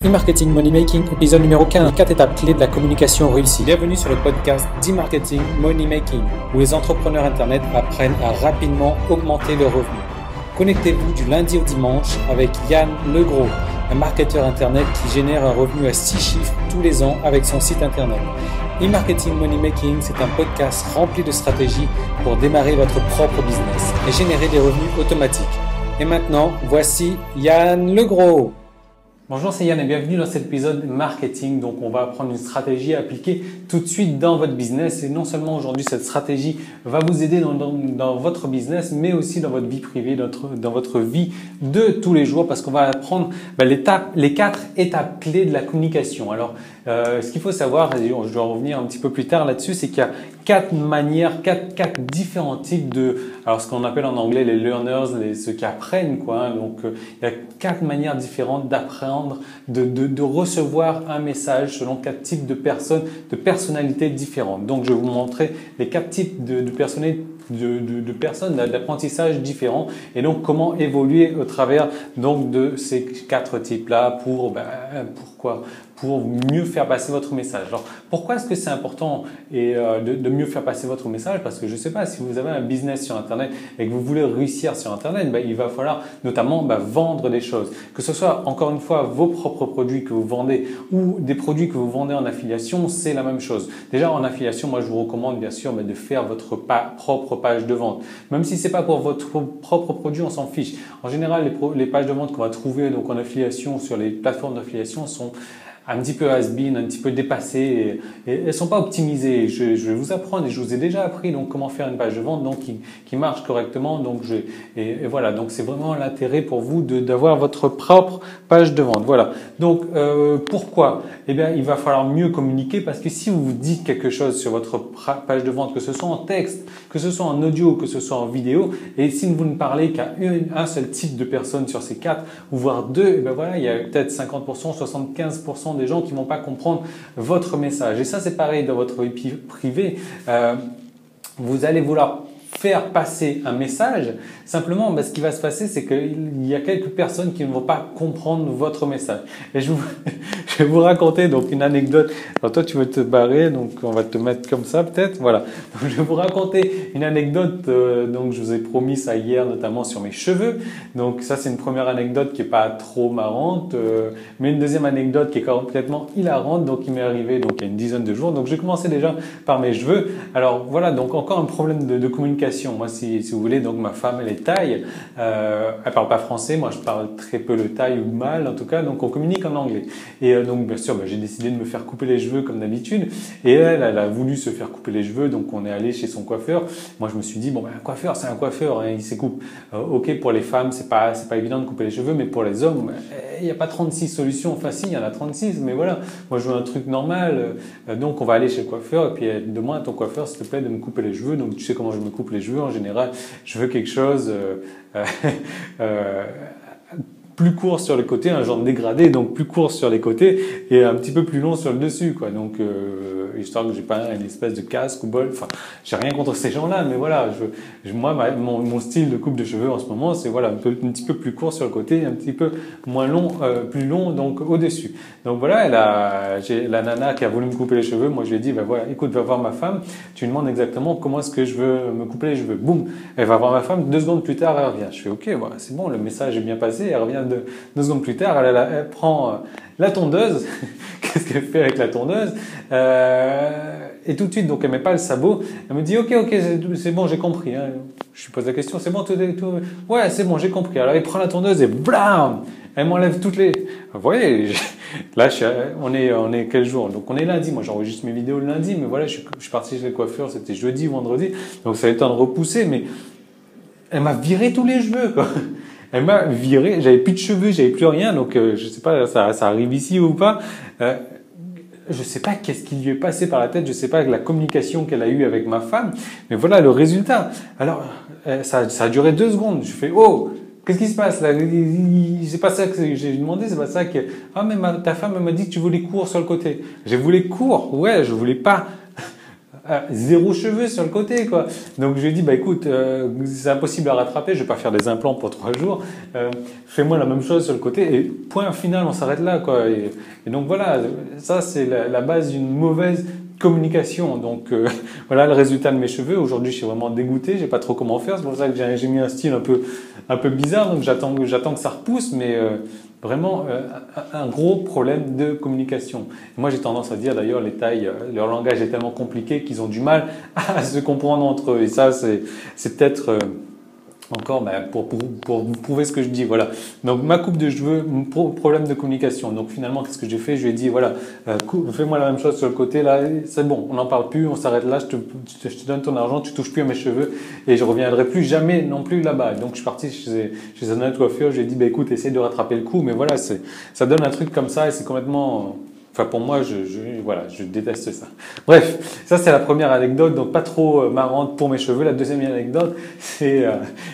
E-Marketing Money Making, épisode numéro 15, 4 étapes clés de la communication réussie. Bienvenue sur le podcast d'E-Marketing Money Making, où les entrepreneurs Internet apprennent à rapidement augmenter leurs revenus. Connectez-vous du lundi au dimanche avec Yann Legros, un marketeur Internet qui génère un revenu à 6 chiffres tous les ans avec son site Internet. E-Marketing Money Making, c'est un podcast rempli de stratégies pour démarrer votre propre business et générer des revenus automatiques. Et maintenant, voici Yann Legros. Bonjour, c'est Yann et bienvenue dans cet épisode marketing. Donc, on va apprendre une stratégie à appliquer tout de suite dans votre business. Et non seulement aujourd'hui, cette stratégie va vous aider dans votre business, mais aussi dans votre vie privée, dans votre vie de tous les jours, parce qu'on va apprendre les 4 étapes clés de la communication. Alors, ce qu'il faut savoir, et je dois revenir un petit peu plus tard là-dessus, c'est qu'il y a 4 manières, 4 différents types alors ce qu'on appelle en anglais les learners, ceux qui apprennent, quoi. Donc, il y a 4 manières différentes d'apprendre, de recevoir un message selon 4 types de personnes, de personnalités différentes. Donc, je vais vous montrer les 4 types de personnalités, de personnes d'apprentissage différents et donc comment évoluer au travers donc de ces 4 types-là pour mieux faire passer votre message. Alors, pourquoi est-ce que c'est important de mieux faire passer votre message? Parce que je ne sais pas, si vous avez un business sur Internet et que vous voulez réussir sur Internet, il va falloir notamment vendre des choses. Que ce soit, encore une fois, vos propres produits que vous vendez ou des produits que vous vendez en affiliation, c'est la même chose. Déjà, en affiliation, moi, je vous recommande bien sûr de faire votre propre page de vente. Même si c'est pas pour votre propre produit, on s'en fiche. En général, les pages de vente qu'on va trouver donc en affiliation sur les plateformes d'affiliation sont un petit peu has-been, un petit peu dépassées et elles sont pas optimisées. Je vais vous apprendre et je vous ai déjà appris donc comment faire une page de vente donc qui marche correctement. Donc voilà, donc c'est vraiment l'intérêt pour vous d'avoir votre propre page de vente. Voilà. Donc pourquoi? Eh bien, il va falloir mieux communiquer parce que si vous dites quelque chose sur votre page de vente, que ce soit en texte, que ce soit en audio, que ce soit en vidéo, et si vous ne parlez qu'à un seul type de personne sur ces 4 ou voire 2, eh bien voilà, il y a peut-être 50%, 75% des gens qui vont pas comprendre votre message. Et ça, c'est pareil dans votre vie privée. Vous allez vouloir faire passer un message. Simplement, ce qui va se passer, c'est qu'il y a quelques personnes qui ne vont pas comprendre votre message. Et je vais vous raconter donc une anecdote. Alors toi, tu veux te barrer, donc on va te mettre comme ça peut-être. Voilà. Donc, je vais vous raconter une anecdote. Donc je vous ai promis ça hier, notamment sur mes cheveux. Donc ça, c'est une première anecdote qui est pas trop marrante, mais une deuxième anecdote qui est complètement hilarante. Donc il m'est arrivé donc il y a une dizaine de jours. Donc j'ai commencé déjà par mes cheveux. Alors voilà, donc encore un problème de communication. Moi, si vous voulez, donc ma femme, elle est thaï. Elle parle pas français. Moi, je parle très peu le thaï ou mal, en tout cas. Donc, on communique en anglais. Et donc, bien sûr, j'ai décidé de me faire couper les cheveux comme d'habitude. Et elle a voulu se faire couper les cheveux. Donc, on est allé chez son coiffeur. Moi, je me suis dit, un coiffeur, c'est un coiffeur. Hein, il se coupe. Ok, pour les femmes, c'est pas évident de couper les cheveux, mais pour les hommes, il n'y a pas 36 solutions. Enfin, si, il y en a 36, mais voilà. Moi, je veux un truc normal. Donc, on va aller chez le coiffeur. Et puis, demande à ton coiffeur, s'il te plaît, de me couper les cheveux. Donc, tu sais comment je me coupe les cheveux en général. Je veux quelque chose plus court sur les côtés, un genre dégradé, donc plus court sur les côtés et un petit peu plus long sur le dessus, quoi. Donc histoire que j'ai pas une espèce de casque ou bol. Enfin, j'ai rien contre ces gens-là, mais voilà, moi, mon style de coupe de cheveux en ce moment, c'est voilà un petit peu plus court sur le côté, un petit peu moins long, plus long donc au-dessus. Donc voilà, j'ai la nana qui a voulu me couper les cheveux. Moi, je lui ai dit, voilà, écoute, va voir ma femme. Tu lui demandes exactement comment est-ce que je veux me couper les cheveux. Boum, elle va voir ma femme. 2 secondes plus tard, elle revient. Je fais, ok, voilà, c'est bon, le message est bien passé. Elle revient 2 secondes plus tard, elle prend la tondeuse. Qu'est-ce qu'elle fait avec la tondeuse? Et tout de suite, donc elle met pas le sabot. Elle me dit, ok, c'est bon, j'ai compris. Hein. Je lui pose la question, c'est bon, tout. Ouais, c'est bon, j'ai compris. Alors elle prend la tondeuse et blam, elle m'enlève toutes les. Vous voyez, là, on est quel jour? Donc on est lundi. Moi, j'enregistre mes vidéos le lundi, mais voilà, je suis parti chez le coiffeur, c'était jeudi ou vendredi. Donc ça a été le temps de repousser, mais elle m'a viré tous les cheveux, quoi. Elle m'a viré, j'avais plus de cheveux, j'avais plus rien, donc je sais pas, ça arrive ici ou pas. Je sais pas qu'est-ce qui lui est passé par la tête, je sais pas la communication qu'elle a eue avec ma femme, mais voilà le résultat. Alors ça a duré 2 secondes. Je fais qu'est-ce qui se passe là? C'est pas ça que j'ai demandé, c'est pas ça que mais ta femme elle m'a dit que tu voulais court sur le côté. Je voulais court, ouais, je voulais pas zéro cheveux sur le côté, quoi. Donc je lui ai dit, bah écoute, c'est impossible à rattraper, je vais pas faire des implants pour 3 jours, fais-moi la même chose sur le côté et point final, on s'arrête là, quoi. Et donc voilà, ça c'est la base d'une mauvaise communication. Donc voilà le résultat de mes cheveux. Aujourd'hui, je suis vraiment dégoûté, j'ai pas trop comment faire. C'est pour ça que j'ai mis un style un peu bizarre. Donc j'attends que ça repousse, mais vraiment un gros problème de communication. Et moi, j'ai tendance à dire d'ailleurs, les Thaïs, leur langage est tellement compliqué qu'ils ont du mal à se comprendre entre eux. Et ça, c'est peut-être encore pour vous prouver ce que je dis. Voilà. Donc ma coupe de cheveux, problème de communication. Donc finalement, qu'est-ce que j'ai fait? Je lui ai dit, voilà, fais-moi la même chose sur le côté. Là, c'est bon, on n'en parle plus, on s'arrête là, je te donne ton argent, tu touches plus à mes cheveux et je reviendrai plus jamais non plus là-bas. Donc je suis parti chez un autre coiffeur, je lui ai dit, bah, écoute, essaye de rattraper le coup. Mais voilà, ça donne un truc comme ça et c'est complètement... Enfin, pour moi, je déteste ça. Bref, ça c'est la première anecdote, donc pas trop marrante pour mes cheveux. La deuxième anecdote, c'est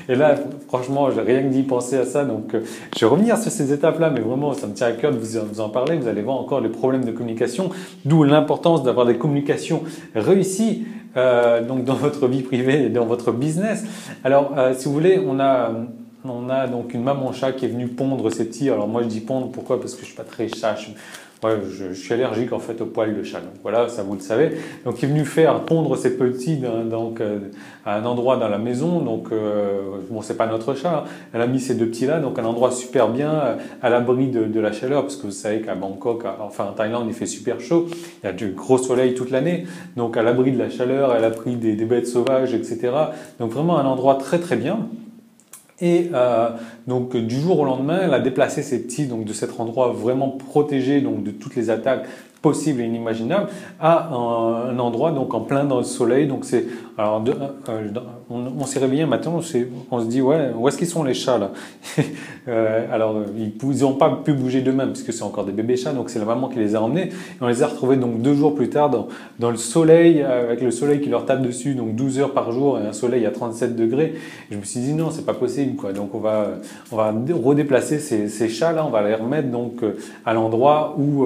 et là, franchement, j'ai rien que d'y penser à ça. Donc, je vais revenir sur ces étapes-là, mais vraiment, ça me tient à cœur de vous en parler. Vous allez voir encore les problèmes de communication, d'où l'importance d'avoir des communications réussies donc dans votre vie privée et dans votre business. Alors, si vous voulez, on a donc une maman chat qui est venue pondre ses petits. Alors moi, je dis pondre, pourquoi? Parce que je suis pas très chat. Ouais, je suis allergique en fait aux poils de chat. Donc voilà, ça vous le savez. Donc il est venu faire pondre ses petits à un endroit dans la maison. Donc bon, c'est pas notre chat. Hein. Elle a mis ces 2 petits là, donc un endroit super bien à l'abri de la chaleur, parce que vous savez qu'à Bangkok, enfin en Thaïlande, il fait super chaud. Il y a du gros soleil toute l'année. Donc à l'abri de la chaleur, à l'abri des bêtes sauvages, etc. Donc vraiment un endroit très très bien. Et donc du jour au lendemain, elle a déplacé ses petits donc de cet endroit vraiment protégé donc de toutes les attaques possibles et inimaginables à un endroit donc en plein dans le soleil. Donc c'est alors on s'est réveillé un matin, on se dit ouais, où est-ce qu'ils sont les chats là? Alors ils n'ont pas pu bouger d'eux-mêmes parce que c'est encore des bébés chats, donc c'est la maman qui les a emmenés. Et on les a retrouvés donc 2 jours plus tard dans le soleil, avec le soleil qui leur tape dessus, donc 12 heures par jour et un soleil à 37 degrés. Et je me suis dit non, c'est pas possible quoi. Donc on va redéplacer ces chats là, on va les remettre donc à l'endroit où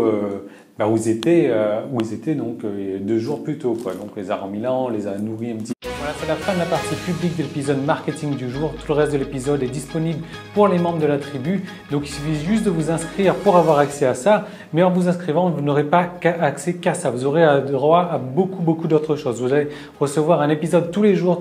ils étaient donc 2 jours plus tôt, quoi. Donc, on les a remis là, on les a nourris un petit peu. Voilà, c'est la fin de la partie publique de l'épisode marketing du jour. Tout le reste de l'épisode est disponible pour les membres de la tribu. Donc, il suffit juste de vous inscrire pour avoir accès à ça. Mais en vous inscrivant, vous n'aurez pas accès qu'à ça. Vous aurez droit à beaucoup d'autres choses. Vous allez recevoir un épisode tous les jours.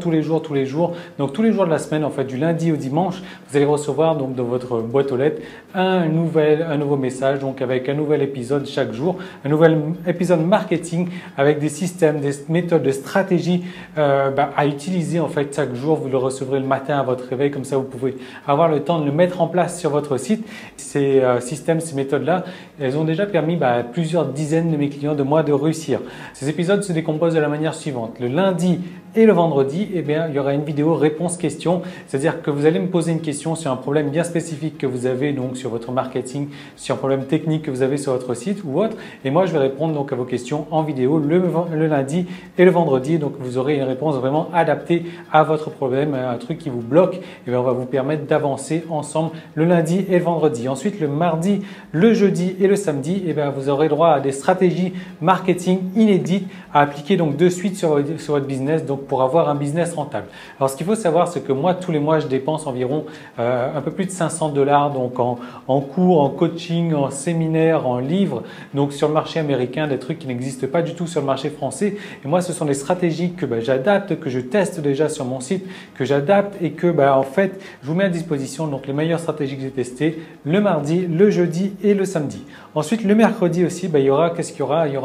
Donc, tous les jours de la semaine, en fait, du lundi au dimanche, vous allez recevoir donc dans votre boîte aux lettres un nouveau message, donc avec un nouvel épisode chaque jour. Un nouvel épisode marketing avec des systèmes, des méthodes, des stratégies à utiliser en fait chaque jour. Vous le recevrez le matin à votre réveil, comme ça vous pouvez avoir le temps de le mettre en place sur votre site. Ces systèmes, ces méthodes-là, elles ont déjà permis à plusieurs dizaines de mes clients de moi de réussir. Ces épisodes se décomposent de la manière suivante. Le lundi et le vendredi, il y aura une vidéo réponse-question, c'est-à-dire que vous allez me poser une question sur un problème bien spécifique que vous avez donc sur votre marketing, sur un problème technique que vous avez sur votre site ou autre, et moi je vais répondre donc à vos questions en vidéo le lundi et le vendredi. Donc vous aurez une réponse vraiment adaptée à votre problème, un truc qui vous bloque, et on va vous permettre d'avancer ensemble le lundi et le vendredi. Ensuite le mardi, le jeudi et le samedi, vous aurez droit à des stratégies marketing inédites à appliquer donc de suite sur votre business, donc pour avoir un business rentable. Alors ce qu'il faut savoir, c'est que moi tous les mois je dépense environ un peu plus de 500 $ donc en cours, en coaching, en séminaire, en livres, donc sur le marché américain, des trucs qui n'existent pas du tout sur le marché français. Et moi ce sont des stratégies que j'adapte, que je teste déjà sur mon site, que j'adapte et que en fait je vous mets à disposition donc les meilleures stratégies que j'ai testées le mardi, le jeudi et le samedi. Ensuite le mercredi aussi, il y aura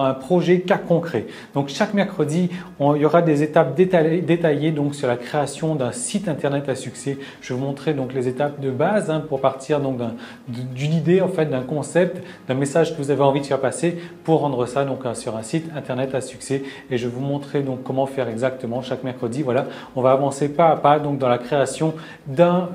un projet cas concret. Donc chaque mercredi il y aura des étapes détaillées donc sur la création d'un site internet à succès. Je vais vous montrer donc les étapes de base pour partir donc d'une idée en fait, d'un concept, d'un message que vous avez envie de faire passer pour rendre ça donc sur un site internet à succès. Et je vais vous montrer donc comment faire exactement chaque mercredi. Voilà, on va avancer pas à pas donc dans la création d'un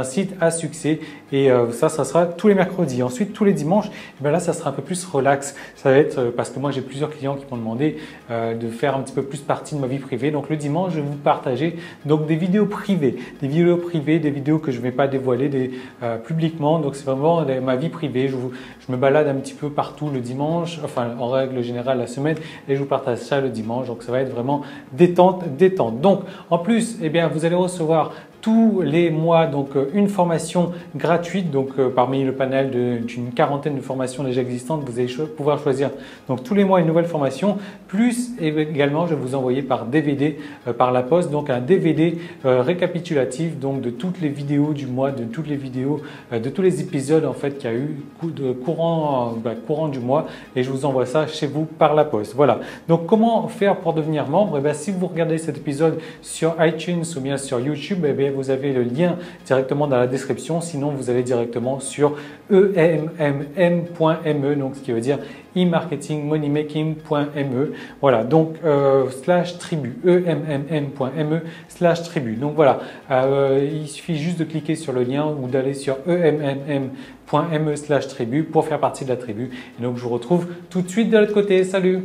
site à succès. Et ça sera tous les mercredis. Ensuite tous les dimanches, là ça ça sera un peu plus relax. Ça va être parce que moi j'ai plusieurs clients qui m'ont demandé de faire un petit peu plus partie de ma vie privée. Donc le dimanche, je vais vous partager donc des vidéos privées, des vidéos que je ne vais pas dévoiler publiquement. Donc c'est vraiment ma vie privée. Je me balade un petit peu partout le dimanche, enfin en règle générale la semaine, et je vous partage ça le dimanche. Donc ça va être vraiment détente. Donc en plus, eh bien, vous allez recevoir tous les mois donc une formation gratuite. Donc parmi le panel d'une quarantaine de formations déjà existantes, vous allez pouvoir choisir donc tous les mois une nouvelle formation, plus également je vais vous envoyer par DVD par la poste, donc un DVD récapitulatif donc de toutes les vidéos du mois, de toutes les vidéos de tous les épisodes en fait qu'il y a eu courant du mois, et je vous envoie ça chez vous par la poste. Voilà. Donc comment faire pour devenir membre? Si vous regardez cet épisode sur iTunes ou bien sur YouTube, vous avez le lien directement dans la description. Sinon, vous allez directement sur emmm.me, donc ce qui veut dire e-marketing-moneymaking.me. Voilà, donc /tribu, emmm.me/tribu. Donc voilà, il suffit juste de cliquer sur le lien ou d'aller sur emmm.me/tribu pour faire partie de la tribu. Et donc je vous retrouve tout de suite de l'autre côté. Salut!